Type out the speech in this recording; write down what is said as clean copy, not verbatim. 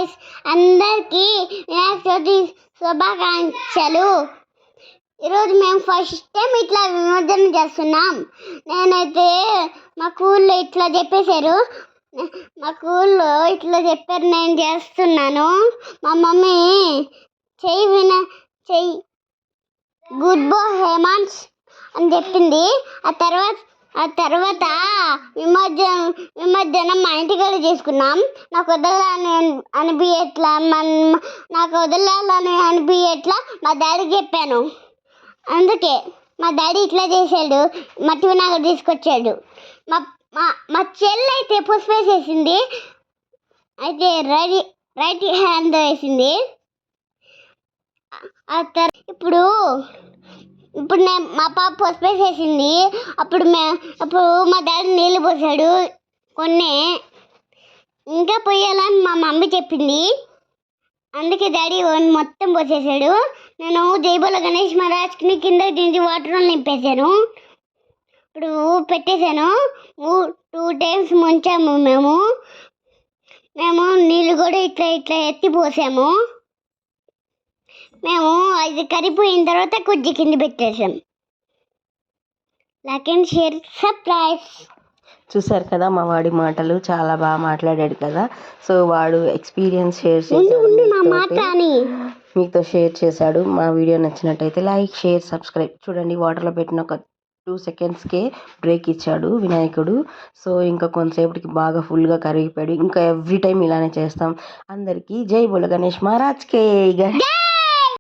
Guys, అందరికీ వినాయక చవితి శుభాకాంక్షలు. ఈరోజు మేము ఫస్ట్ టైం ఇట్లా విమర్శన చేస్తున్నాం. నేనైతే మా ఊళ్ళో ఇట్లా చెప్పేశారు, నేను చేస్తున్నాను. మా మమ్మీ చెయ్యి గుడ్ బాయ్ హేమాన్స్ అని చెప్పింది. ఆ తర్వాత విమర్శనం మా ఇంటికాడ చేసుకున్నాం. నాకు వదలాలని అనిపించట్లా మా డాడీకి చెప్పాను. అందుకే మా డాడీ ఇట్లా చేశాడు, మట్టి వినాయకుడు తీసుకొచ్చాడు. మా చెల్లి అయితే పుష్పేసేసింది, అయితే రైట్ హ్యాండ్ వేసింది. ఇప్పుడు మా పాప పసుపేసేసింది. అప్పుడు మా డాడీ నీళ్ళు పోసాడు కొన్ని, ఇంకా పోయాలని మా మమ్మీ చెప్పింది. అందుకే డాడీ మొత్తం పోసేసాడు. నేను జై బోలో గణేష్ మహారాజ్కి కింద దించి వాటర్ నింపేశాను. ఇప్పుడు పెట్టేశాను. 2 టైమ్స్ ముంచాము. మేము నీళ్ళు కూడా ఇట్లా ఎత్తి పోసాము. మేము అది కరిగిపోయిన తర్వాత కొద్ది కింద పెట్టేసాం. Like and share, subscribe. చూసారు కదా మా వాడి మాటలు, చాలా బాగా మాట్లాడాడు కదా. సో వాడు ఎక్స్పీరియన్స్ షేర్ చేశాడు, మీతో షేర్ చేశాడు. మా వీడియో నచ్చినట్టయితే లైక్, షేర్, సబ్స్క్రైబ్. చూడండి, వాటర్లో పెట్టిన ఒక 2 సెకండ్స్కే బ్రేక్ ఇచ్చాడు వినాయకుడు. సో ఇంకా కొంతసేపటికి బాగా ఫుల్గా కరిగిపోయాడు. ఇంకా ఎవ్రీ టైం ఇలానే చేస్తాం. అందరికీ జై బోలో గణేష్ మహారాజ్కే.